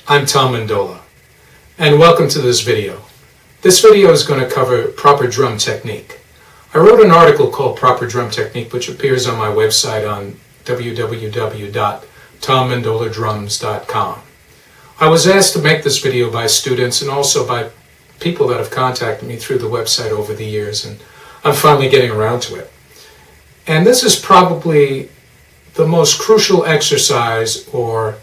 I'm Tom Mendola, and welcome to this video. This video is going to cover proper drum technique. I wrote an article called Proper Drum Technique, which appears on my website on www.tommendoladrums.com. I was asked to make this video by students and also by people that have contacted me through the website over the years, and I'm finally getting around to it. And this is probably the most crucial exercise or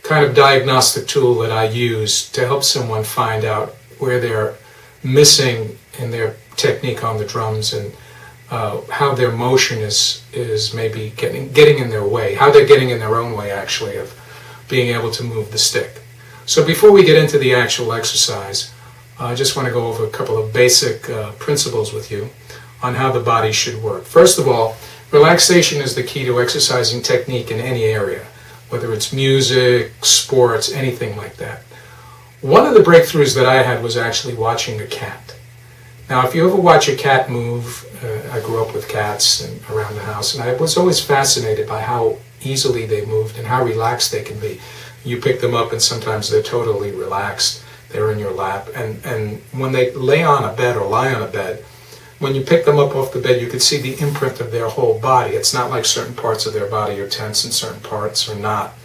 kind of diagnostic tool that I use to help someone find out where they're missing in their technique on the drums and how their motion is maybe getting in their way, how they're getting in their own way actually of being able to move the stick. So before we get into the actual exercise, I just want to go over a couple of basic principles with you on how the body should work. First of all, relaxation is the key to exercising technique in any area, whether it's music, sports, anything like that. One of the breakthroughs that I had was actually watching a cat. Now, if you ever watch a cat move, I grew up with cats and around the house, and I was always fascinated by how easily they moved and how relaxed they can be. You pick them up and sometimes they're totally relaxed. They're in your lap. And when they lay on a bed or lie on a bed, when you pick them up off the bed, you can see the imprint of their whole body. It's not like certain parts of their body are tense and certain parts are not,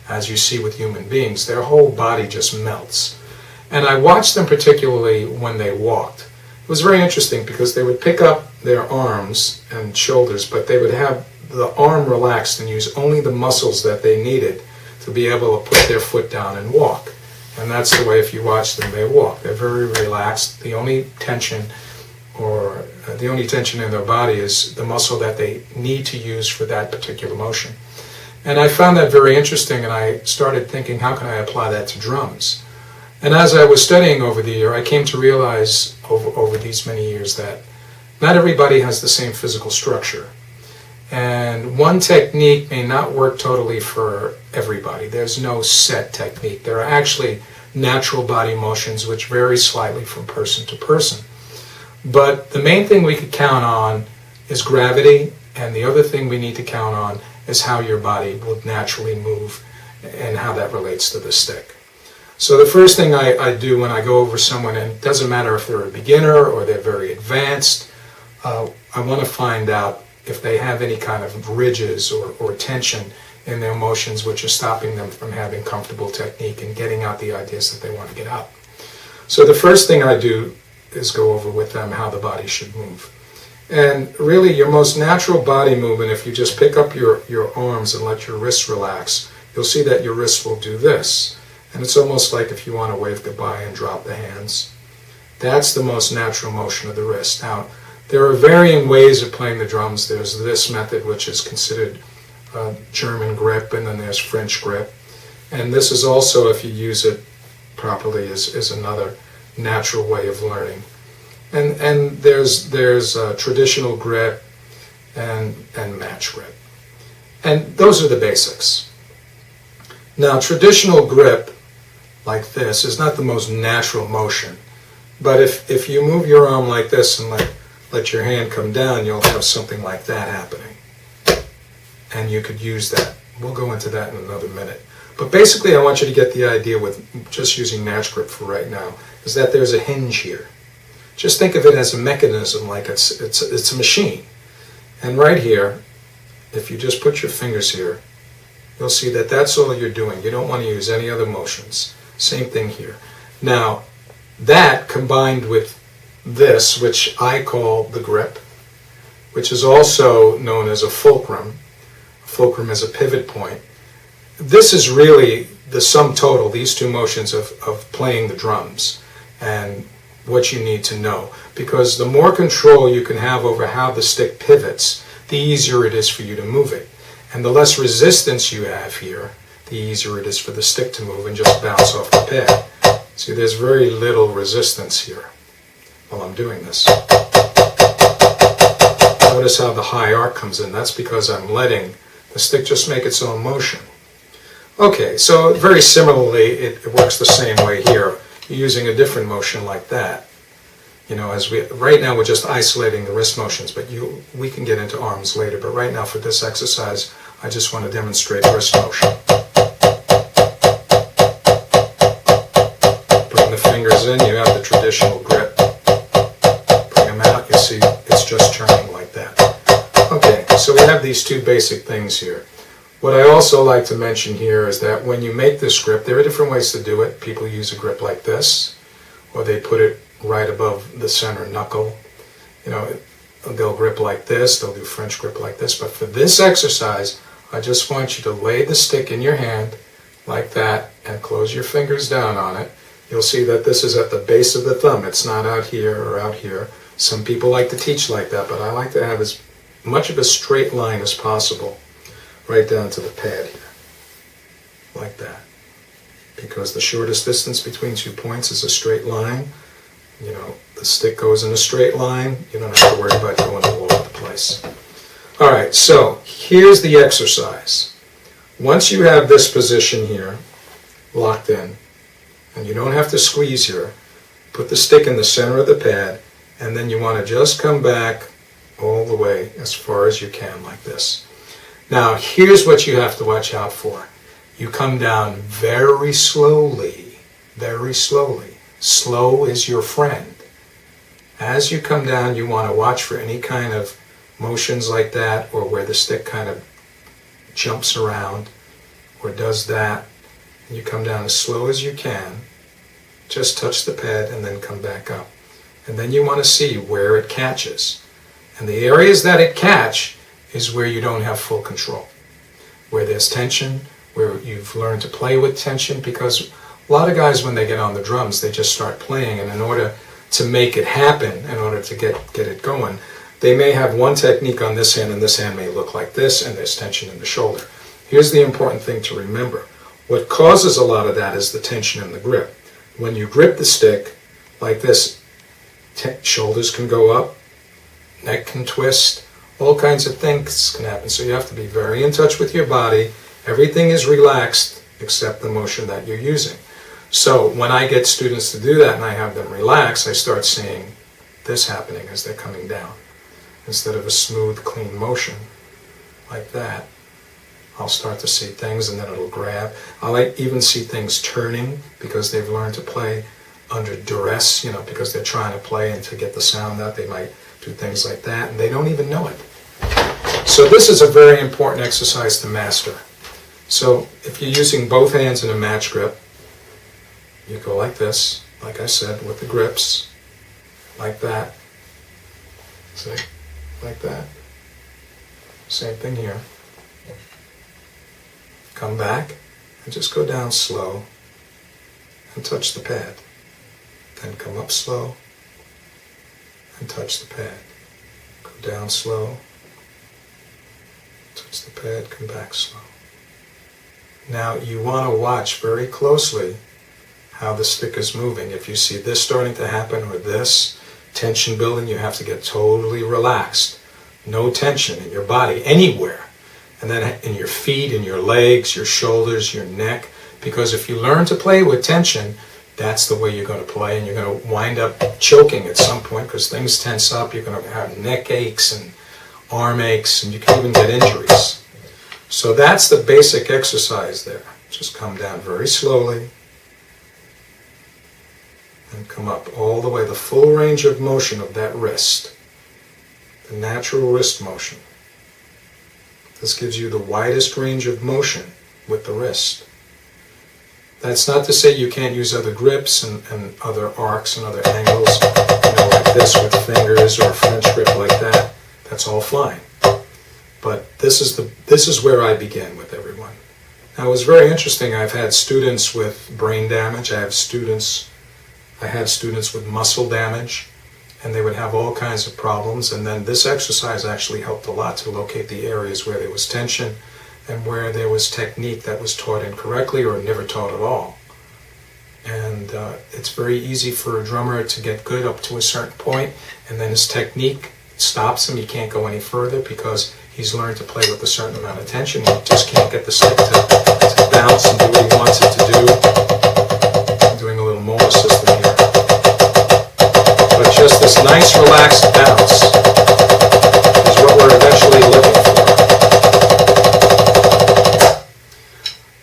as you see with human beings. Their whole body just melts. And I watched them particularly when they walked. It was very interesting because they would pick up their arms and shoulders, but they would have the arm relaxed and use only the muscles that they needed to be able to put their foot down and walk. And that's the way, if you watch them, they walk. They're very relaxed. The only tension in their body is the muscle that they need to use for that particular motion. And I found that very interesting, and I started thinking, how can I apply that to drums? And as I was studying over the year, I came to realize over these many years that not everybody has the same physical structure. And one technique may not work totally for everybody. There's no set technique. There are actually natural body motions which vary slightly from person to person. But the main thing we could count on is gravity, and the other thing we need to count on is how your body will naturally move and how that relates to the stick. So the first thing I do when I go over someone, and it doesn't matter if they're a beginner or they're very advanced, I want to find out if they have any kind of ridges or tension in their motions which are stopping them from having comfortable technique and getting out the ideas that they want to get out. So the first thing I do is go over with them how the body should move. And really your most natural body movement, if you just pick up your arms and let your wrists relax, you'll see that your wrists will do this. And it's almost like if you want to wave goodbye and drop the hands. That's the most natural motion of the wrist. Now, there are varying ways of playing the drums. There's this method, which is considered German grip, and then there's French grip. And this is also, if you use it properly, is another natural way of learning. And there's traditional grip and match grip. And those are the basics. Now, traditional grip, like this, is not the most natural motion. But if you move your arm like this and let your hand come down, you'll have something like that happening. And you could use that. We'll go into that in another minute. But basically, I want you to get the idea with just using match grip for right now, is that there's a hinge here. Just think of it as a mechanism, like it's a machine. And right here, if you just put your fingers here, you'll see that that's all you're doing. You don't want to use any other motions. Same thing here. Now, that combined with this, which I call the grip, which is also known as a fulcrum. Fulcrum is a pivot point. This is really the sum total, these two motions of playing the drums and what you need to know. Because the more control you can have over how the stick pivots, the easier it is for you to move it. And the less resistance you have here, the easier it is for the stick to move and just bounce off the pad. See, there's very little resistance here while I'm doing this. Notice how the high arc comes in. That's because I'm letting the stick just make its own motion. Okay, so very similarly, it works the same way here. You're using a different motion like that. You know, right now we're just isolating the wrist motions, but we can get into arms later. But right now for this exercise, I just want to demonstrate wrist motion. fingers in, you have the traditional grip. Bring them out, you see it's just turning like that. Okay, so we have these two basic things here. What I also like to mention here is that when you make this grip, there are different ways to do it. People use a grip like this, or they put it right above the center knuckle. You know, they'll grip like this, they'll do French grip like this. But for this exercise, I just want you to lay the stick in your hand like that and close your fingers down on it. You'll see that this is at the base of the thumb. It's not out here or out here. Some people like to teach like that, but I like to have as much of a straight line as possible right down to the pad here, like that. Because the shortest distance between 2 points is a straight line. You know, the stick goes in a straight line. You don't have to worry about going all over the place. All right, so here's the exercise. Once you have this position here locked in, and you don't have to squeeze here, put the stick in the center of the pad, and then you want to just come back all the way as far as you can like this. Now, here's what you have to watch out for. You come down very slowly, very slowly. Slow is your friend. As you come down, you want to watch for any kind of motions like that, or where the stick kind of jumps around or does that. And you come down as slow as you can. Just touch the pad and then come back up. And then you want to see where it catches. And the areas that it catch is where you don't have full control. Where there's tension, where you've learned to play with tension, because a lot of guys, when they get on the drums, they just start playing, and in order to make it happen, in order to get it going, they may have one technique on this hand, and this hand may look like this, and there's tension in the shoulder. Here's the important thing to remember. What causes a lot of that is the tension in the grip. When you grip the stick like this, shoulders can go up, neck can twist, all kinds of things can happen. So you have to be very in touch with your body. Everything is relaxed except the motion that you're using. So when I get students to do that and I have them relax, I start seeing this happening as they're coming down. Instead of a smooth, clean motion like that, I'll start to see things, and then it'll grab. I'll even see things turning because they've learned to play under duress, you know, because they're trying to play, and to get the sound out, they might do things like that, and they don't even know it. So this is a very important exercise to master. So if you're using both hands in a match grip, you go like this, like I said, with the grips, like that. See, like that. Same thing here. Come back and just go down slow and touch the pad. Then come up slow and touch the pad. Go down slow, touch the pad, come back slow. Now you want to watch very closely how the stick is moving. If you see this starting to happen or this tension building, you have to get totally relaxed. No tension in your body anywhere. And then in your feet, in your legs, your shoulders, your neck. Because if you learn to play with tension, that's the way you're going to play, and you're going to wind up choking at some point because things tense up. You're going to have neck aches and arm aches, and you can even get injuries. So that's the basic exercise there. Just come down very slowly and come up all the way, the full range of motion of that wrist, the natural wrist motion. This gives you the widest range of motion with the wrist. That's not to say you can't use other grips and other arcs and other angles, you know, like this with fingers or a French grip like that. That's all fine. But this is where I begin with everyone. Now, it was very interesting. I've had students with brain damage. I have students with muscle damage, and they would have all kinds of problems. And then this exercise actually helped a lot to locate the areas where there was tension and where there was technique that was taught incorrectly or never taught at all. And it's very easy for a drummer to get good up to a certain point, and then his technique stops him. He can't go any further because he's learned to play with a certain amount of tension. He just can't get the stick to bounce and do what he wants it to do. I'm doing a little molar system here. But just this nice relaxed bounce is what we're eventually looking for.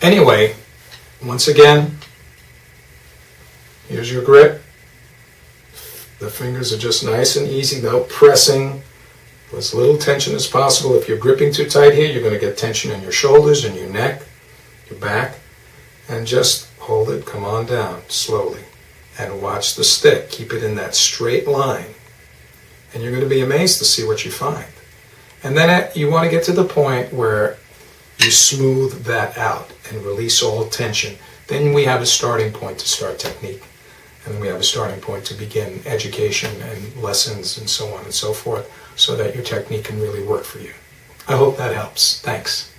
Anyway, once again, here's your grip. The fingers are just nice and easy, no pressing, with as little tension as possible. If you're gripping too tight here, you're going to get tension in your shoulders and your neck, your back, and just hold it, come on down slowly. And watch the stick. Keep it in that straight line. And you're going to be amazed to see what you find. And then you want to get to the point where you smooth that out and release all tension. Then we have a starting point to start technique. And we have a starting point to begin education and lessons and so on and so forth, so that your technique can really work for you. I hope that helps. Thanks.